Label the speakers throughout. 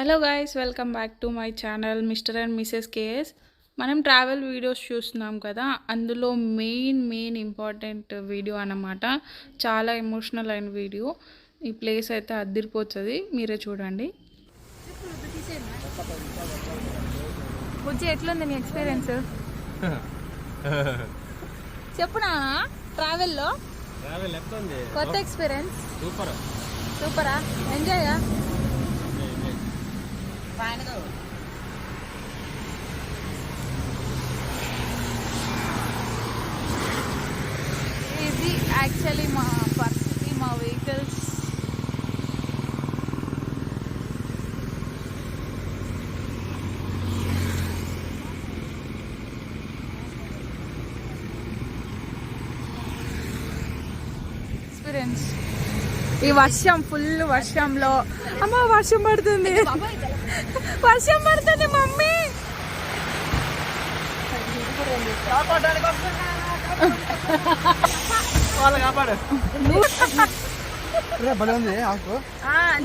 Speaker 1: Hello guys, welcome back to my channel mister and Mrs KS. మనం travel videos చూస్తున్నాం కదా, అందులో main important video అన్నమాట. చాలా ఎమోషనల్ అయిన వీడియో. ఈ ప్లేస్ అయితే అదిరిపోతుంది, మీరే చూడండి.
Speaker 2: బుజ్జి, ఎట్లుంది నీ ఎక్స్పీరియన్స్? చెప్పునా ట్రావెల్లో కొత్త ఎక్స్పీరియన్స్? సూపరా? ఎంజాయా? ఇది యాక్చువల్లీ మా పరిస్థితి, మా వెహికల్స్. ఎక్స్పీరియన్స్ ఈ వర్షం, ఫుల్ వర్షంలో. అమ్మ వర్షం పడుతుంది, వర్షం పడుతుంది మమ్మీ.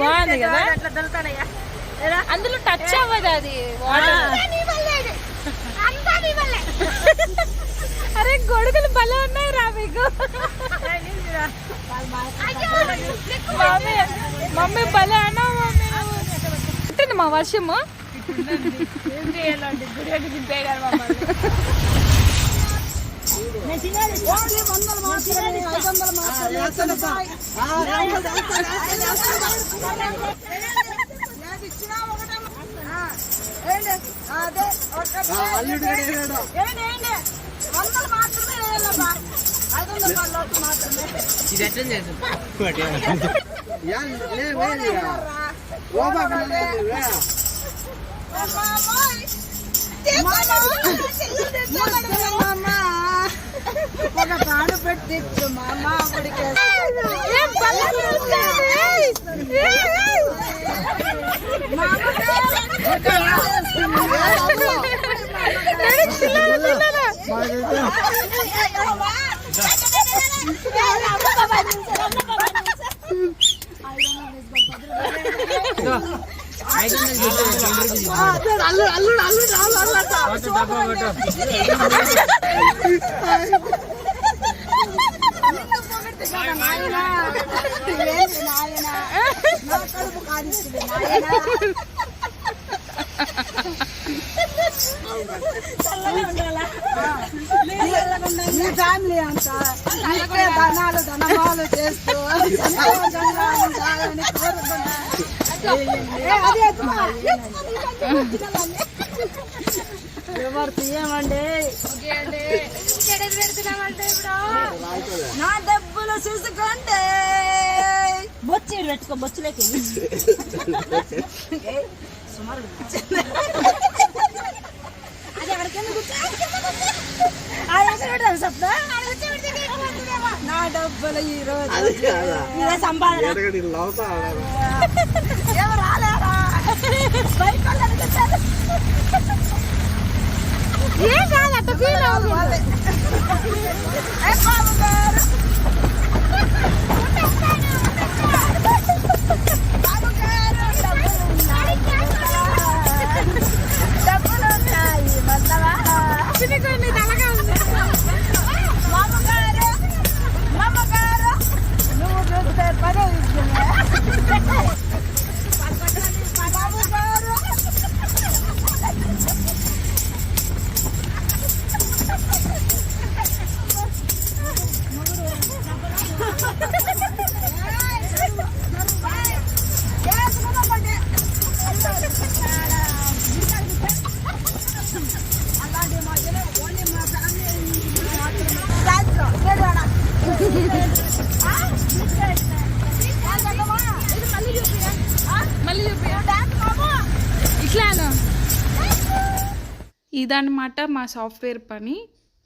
Speaker 2: బాగుంది కదా, అందులో టచ్ అవ్వదు అది. అరే గొడుగులు భలే ఉన్నాయి రా మీకు. మమ్మీ భలే అన్నా మమ్మీ. ఉంటుంది మా వర్షము.
Speaker 3: ఇది ఎట్లా చేస్తుంది?
Speaker 4: ఒక పాడు పెట్టిచ్చు మా అమ్మడికి. అల్లుడు అల్లుడు అల్లుడు మీ ఫ్యామిలీ అంతా ధనాలు ధనమాలు చేస్తూ ఉండాలని కోరుకుంటున్నాను. ఎవరు తీయమండి, నా డబ్బులు చూసుకుంటే బొచ్చి పెట్టుకో, బొచ్చులేకి నా డబ్బులు ఈ రోజు సంపాదన. ఎవరు రాలేరా? ఏం కాదు, అట్ట ఫీల్ అవ్వాలి. డబ్బులు ఉన్నాయి మళ్ళా మామగారు నువ్వు చూస్తే పదే
Speaker 1: ఇదన్నమాట మా సాఫ్ట్వేర్ పని.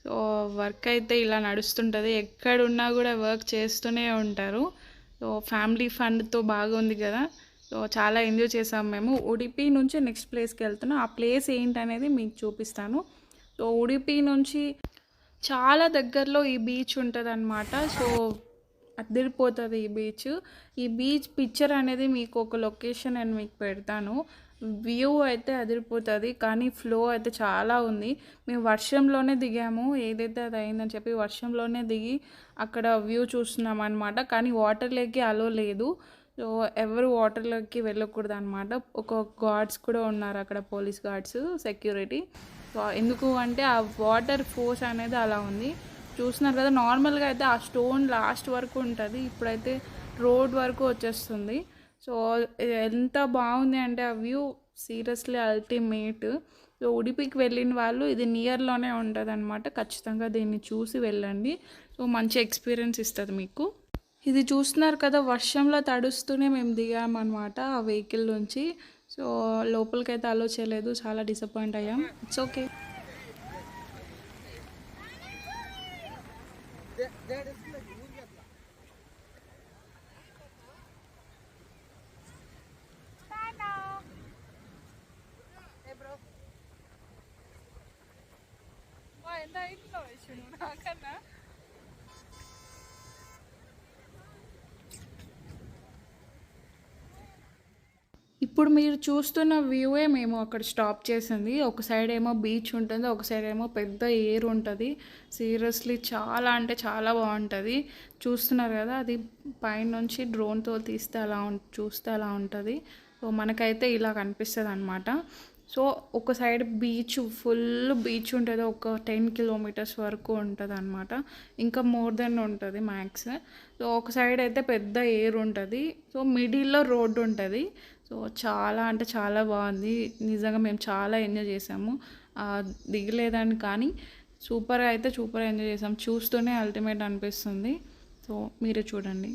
Speaker 1: సో వర్క్ అయితే ఇలా నడుస్తుంటుంది, ఎక్కడున్నా కూడా వర్క్ చేస్తూనే ఉంటారు. సో ఫ్యామిలీ ఫండ్తో బాగుంది కదా. సో చాలా ఎంజాయ్ చేసాం మేము. ఉడిపి నుంచి నెక్స్ట్ ప్లేస్కి వెళ్తున్నాం. ఆ ప్లేస్ ఏంటనేది మీకు చూపిస్తాను. సో ఉడిపి నుంచి చాలా దగ్గరలో ఈ బీచ్ ఉంటుంది అన్నమాట. సో అదిరిపోతుంది ఈ బీచ్ పిక్చర్ అనేది మీకు ఒక లొకేషన్ నేను మీకు పెడతాను. వ్యూ అయితే అదిరిపోతుంది, కానీ ఫ్లో అయితే చాలా ఉంది. మేము వర్షంలోనే దిగాము, ఏదైతే అది అయిందని చెప్పి వర్షంలోనే దిగి అక్కడ వ్యూ చూస్తున్నాం అనమాట. కానీ వాటర్లోకి అలో లేదు, సో ఎవరు వాటర్లోకి వెళ్ళకూడదు అనమాట. ఒక గార్డ్స్ కూడా ఉన్నారు అక్కడ, పోలీస్ గార్డ్స్, సెక్యూరిటీ. సో ఎందుకు అంటే ఆ వాటర్ ఫోర్స్ అనేది అలా ఉంది. చూస్తున్నారు కదా, నార్మల్గా అయితే ఆ స్టోన్ లాస్ట్ వరకు ఉంటుంది, ఇప్పుడైతే రోడ్ వరకు వచ్చేస్తుంది. సో ఎంత బాగుంది అంటే ఆ వ్యూ సీరియస్లీ అల్టిమేట్. సో ఉడిపికి వెళ్ళిన వాళ్ళు ఇది నియర్లోనే ఉంటుంది అనమాట, ఖచ్చితంగా దీన్ని చూసి వెళ్ళండి. సో మంచి ఎక్స్పీరియన్స్ ఇస్తుంది మీకు. ఇది చూస్తున్నారు కదా, వర్షంలో తడుస్తూనే మేము దిగామన్నమాట ఆ వెహికల్ నుంచి. సో లోపలికైతే అలో చేయలేదు, చాలా డిసప్పాయింట్ అయ్యాం. It's okay. ఇప్పుడు మీరు చూస్తున్న వ్యూవే మేము అక్కడ స్టాప్ చేసింది. ఒక సైడ్ ఏమో బీచ్ ఉంటుంది, ఒక సైడ్ ఏమో పెద్ద ఎయిర్ ఉంటుంది. సీరియస్లీ చాలా అంటే చాలా బాగుంటుంది. చూస్తున్నారు కదా, అది పైనుంచి డ్రోన్తో తీస్తే చూస్తే అలా ఉంటుంది. సో మనకైతే ఇలా కనిపిస్తుంది అనమాట. సో ఒక సైడ్ బీచ్, ఫుల్ బీచ్ ఉంటుంది, ఒక 10 కిలోమీటర్స్ వరకు ఉంటుంది అనమాట, ఇంకా మోర్ దెన్ ఉంటుంది మ్యాక్స్. సో ఒక సైడ్ అయితే పెద్ద ఎయిర్ ఉంటుంది, సో మిడిల్లో రోడ్డు ఉంటుంది. సో చాలా అంటే చాలా బాగుంది నిజంగా, మేము చాలా ఎంజాయ్ చేసాము. దిగలేదని కానీ సూపర్ ఎంజాయ్ చేసాం. చూస్తూనే అల్టిమేట్ అనిపిస్తుంది. సో మీరే చూడండి.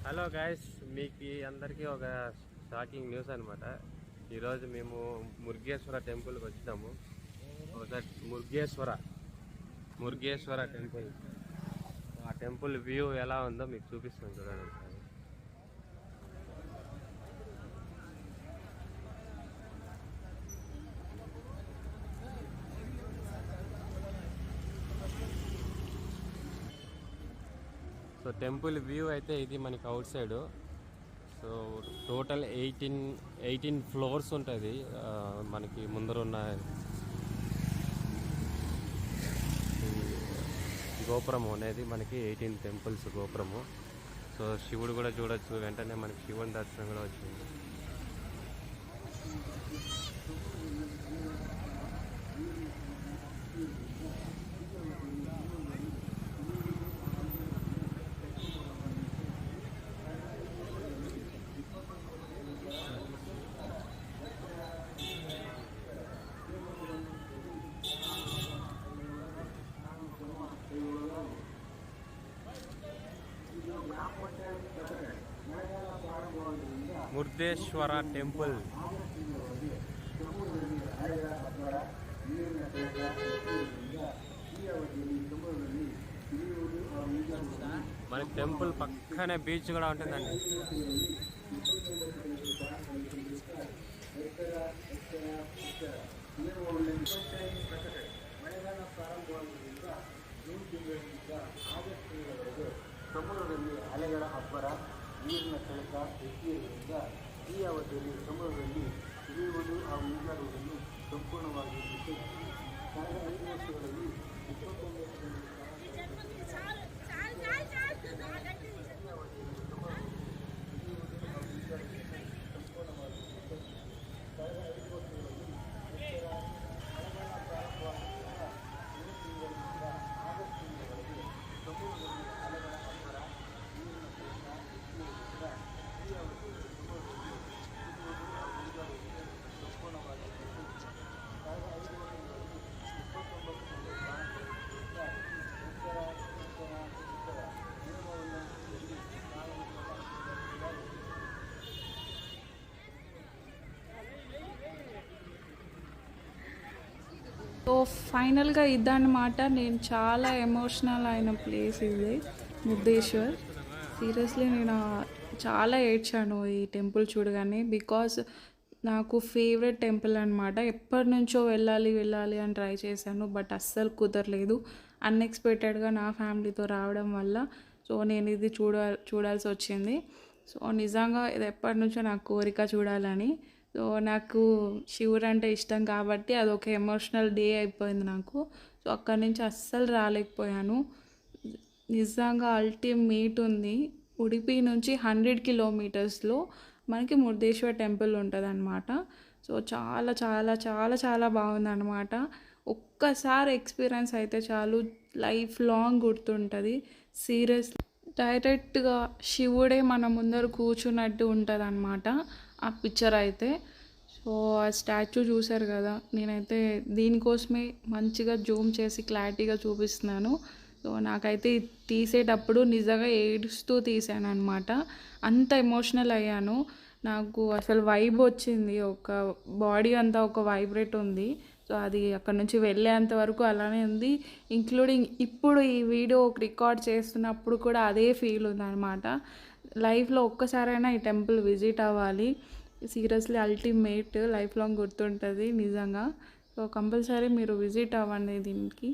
Speaker 5: హలో గైస్, మీకు అందరికీ ఒక షాకింగ్ న్యూస్ అనమాట. ఈరోజు మేము మురుగేశ్వర టెంపుల్కి వచ్చాము. ఒకసారి మురుగేశ్వర టెంపుల్, ఆ టెంపుల్ వ్యూ ఎలా ఉందో మీకు చూపిస్తాను చూడండి ఒకసారి. సో టెంపుల్ వ్యూ అయితే ఇది మనకి out side. So total 18 floors ఉంటుంది మనకి ముందరున్న గోపురము అనేది మనకి 18 టెంపుల్స్ గోపురము. సో శివుడు కూడా చూడొచ్చు, వెంటనే మనకి శివుని దర్శనం కూడా వచ్చింది. మురుగేశ్వర టెంపుల్. మన టెంపుల్ పక్కనే బీచ్ కూడా ఉంటుందండి.
Speaker 6: ಸಮುದ್ರದಲ್ಲಿ ಅಲೆಗಳ ಅಬ್ಬರ, ನೀರಿನ ಸೆಳೆತ ಹೆಚ್ಚಿರುವುದರಿಂದ ಈ ಅವಧಿಯಲ್ಲಿ ಸಮುದ್ರದಲ್ಲಿ ಇಳಿಯುವುದು ಹಾಗೂ ಈಜಾಡುವುದನ್ನು ಸಂಪೂರ್ಣವಾಗಿ ನಿಷೇಧಿಸಿ ಕಳೆದ 5 ವರ್ಷಗಳಲ್ಲಿ 21 ಸಂಪೂರ್ಣವಾಗಿ
Speaker 1: ఫైనల్గా ఇదన్నమాట, నేను చాలా ఎమోషనల్ అయిన ప్లేస్ ఇది ముర్దేశ్వర్. సీరియస్లీ నేను చాలా ఏడ్చాను ఈ టెంపుల్ చూడగానే, బికాస్ నాకు ఫేవరెట్ టెంపుల్ అనమాట. ఎప్పటి నుంచో వెళ్ళాలి వెళ్ళాలి అని ట్రై చేశాను, బట్ అస్సలు కుదరలేదు. అన్ఎక్స్పెక్టెడ్గా నా ఫ్యామిలీతో రావడం వల్ల సో నేను ఇది చూడాల్సి వచ్చింది. సో నిజంగా ఇది ఎప్పటి నుంచో నాకు కోరిక చూడాలని. సో నాకు శివుడు అంటే ఇష్టం కాబట్టి అదొక ఎమోషనల్ డే అయిపోయింది నాకు. సో అక్కడి నుంచి అస్సలు రాలేకపోయాను. నిజంగా అల్టిమేట్ ఉంది. ఉడిపి నుంచి 100 కిలోమీటర్స్లో మనకి ముర్దేశ్వర్ టెంపుల్ ఉంటుంది అనమాట. సో చాలా చాలా చాలా చాలా బాగుందన్నమాట. ఒక్కసారి ఎక్స్పీరియన్స్ అయితే చాలు, లైఫ్ లాంగ్ గుర్తుంటుంది. సీరియస్ డైరెక్ట్గా శివుడే మన ముందర కూర్చున్నట్టు ఉంటుంది అనమాట ఆ పిక్చర్ అయితే. సో ఆ స్టాచ్యూ చూసారు కదా, నేనైతే దీనికోసమే మంచిగా జూమ్ చేసి క్లారిటీగా చూపిస్తున్నాను. సో నాకైతే తీసేటప్పుడు నిజంగా ఏడుస్తూ తీసాను అనమాట, అంత ఎమోషనల్ అయ్యాను. నాకు అసలు వైబ్ వచ్చింది, ఒక బాడీ అంతా ఒక వైబ్రేట్ ఉంది. సో అది అక్కడ నుంచి వెళ్ళేంత వరకు అలానే ఉంది. ఇంక్లూడింగ్ ఇప్పుడు ఈ వీడియో రికార్డ్ చేస్తున్నప్పుడు కూడా అదే ఫీల్ ఉందన్నమాట. లైఫ్లో ఒక్కసారైనా ఈ టెంపుల్ విజిట్ అవ్వాలి. సీరియస్లీ అల్టిమేట్, లైఫ్ లాంగ్ గుర్తుంటుంది నిజంగా. సో కంపల్సరీ మీరు విజిట్ అవ్వండి దీనికి.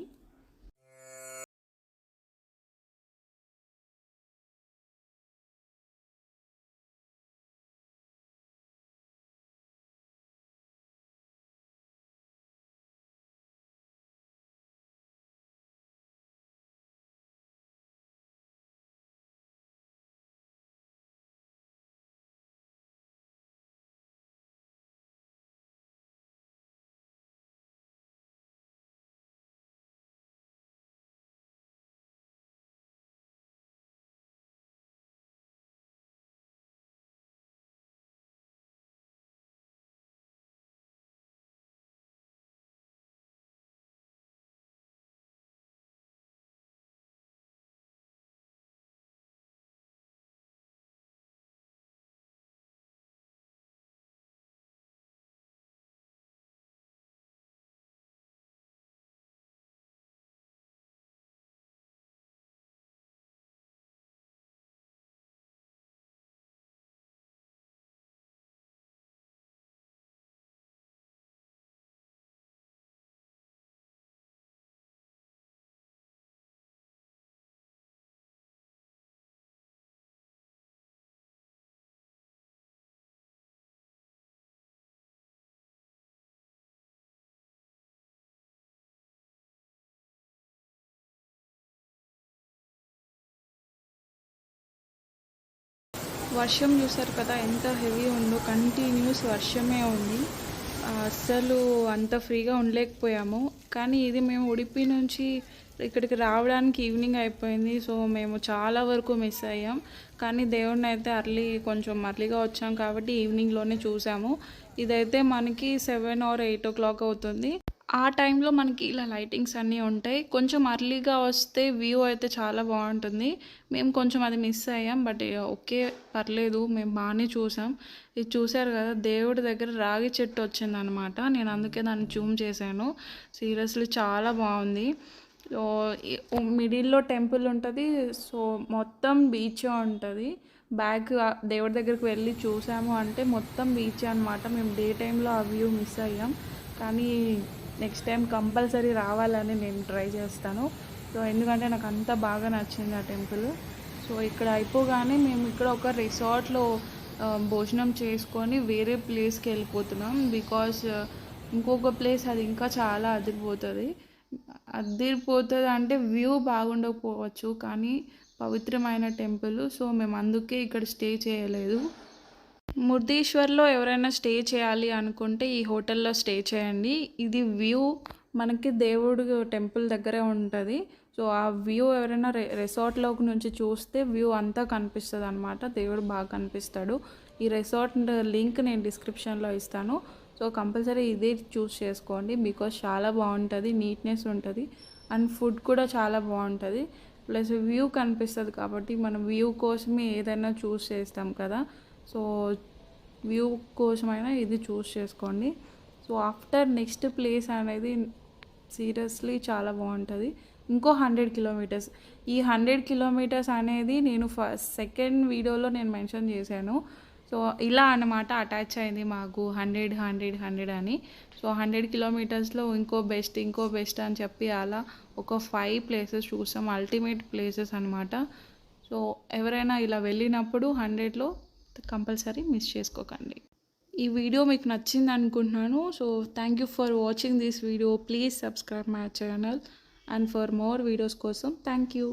Speaker 1: వర్షం చూసారు కదా ఎంత హెవీ ఉందో, కంటిన్యూస్ వర్షమే ఉంది. అస్సలు అంత ఫ్రీగా ఉండలేకపోయాము. కానీ ఇది మేము ఉడిపి నుంచి ఇక్కడికి రావడానికి ఈవినింగ్ అయిపోయింది. సో మేము చాలా వరకు మిస్ అయ్యాం. కానీ దేవుడిని అయితే కొంచెం అర్లీగా వచ్చాం కాబట్టి ఈవినింగ్లోనే చూసాము. ఇదైతే మనకి 7 or 8 o'clock అవుతుంది. ఆ టైంలో మనకి ఇలా లైటింగ్స్ అన్నీ ఉంటాయి. కొంచెం అర్లీగా వస్తే వ్యూ అయితే చాలా బాగుంటుంది. మేము కొంచెం అది మిస్ అయ్యాం, బట్ ఓకే పర్లేదు, మేము బాగానే చూసాం. ఇది చూసారు కదా, దేవుడి దగ్గర రాగి చెట్టు వచ్చిందనమాట. నేను అందుకే దాన్ని జూమ్ చేశాను. సీరియస్లీ చాలా బాగుంది. సో మిడిల్లో టెంపుల్ ఉంటుంది. సో మొత్తం బీచ్ ఉంటుంది. బ్యాక్ దేవుడి దగ్గరికి వెళ్ళి చూసాము అంటే మొత్తం బీచ్ అనమాట. మేము డే టైంలో ఆ వ్యూ మిస్ అయ్యాం. కానీ నెక్స్ట్ టైం కంపల్సరీ రావాలని నేను ట్రై చేస్తాను. సో ఎందుకంటే నాకు అంత బాగా నచ్చింది ఆ టెంపుల్. సో ఇక్కడ అయిపోగానే మేము ఇక్కడ ఒక రిసార్ట్లో భోజనం చేసుకొని వేరే ప్లేస్కి వెళ్ళిపోతున్నాం. బికాస్ ఇంకొక ప్లేస్ అది ఇంకా చాలా అదిరిపోతుంది అంటే వ్యూ బాగుండకపోవచ్చు, కానీ పవిత్రమైన టెంపుల్. సో మేము అందుకే ఇక్కడ స్టే చేయలేదు. ముర్దేశ్వర్లో ఎవరైనా స్టే చేయాలి అనుకుంటే ఈ హోటల్లో స్టే చేయండి. ఇది వ్యూ మనకి దేవుడు టెంపుల్ దగ్గరే ఉంటుంది. సో ఆ వ్యూ ఎవరైనా రిసార్ట్లోకి నుంచి చూస్తే వ్యూ అంతా కనిపిస్తుంది అనమాట. దేవుడు బాగా కనిపిస్తాడు. ఈ రిసార్ట్ లింక్ నేను డిస్క్రిప్షన్లో ఇస్తాను. సో కంపల్సరీ ఇదే చూస్ చేసుకోండి, బికాస్ చాలా బాగుంటుంది, నీట్నెస్ ఉంటుంది అండ్ ఫుడ్ కూడా చాలా బాగుంటుంది. ప్లస్ వ్యూ కనిపిస్తుంది కాబట్టి మనం వ్యూ కోసమే ఏదైనా చూస్ చేస్తాం కదా. సో వ్యూ కోసమైనా ఇది చూస్ చేసుకోండి. సో ఆఫ్టర్ నెక్స్ట్ ప్లేస్ అనేది సీరియస్లీ చాలా బాగుంటుంది. ఇంకో 100 కిలోమీటర్స్. ఈ 100 కిలోమీటర్స్ అనేది నేను సెకండ్ వీడియోలో నేను మెన్షన్ చేశాను. సో ఇలా అన్నమాట అటాచ్ అయింది మాకు 100 అని. సో 100 కిలోమీటర్స్లో ఇంకో బెస్ట్ అని చెప్పి అలా ఒక 5 ప్లేసెస్ చూసాం. అల్టిమేట్ ప్లేసెస్ అనమాట. సో ఎవరైనా ఇలా వెళ్ళినప్పుడు 100లో కంపల్సరీ మిస్ చేసుకోకండి. ఈ వీడియో మీకు నచ్చింది అనుకుంటున్నాను. So thank you for watching this video. Please subscribe my channel and for more videos కోసం థ్యాంక్ యూ.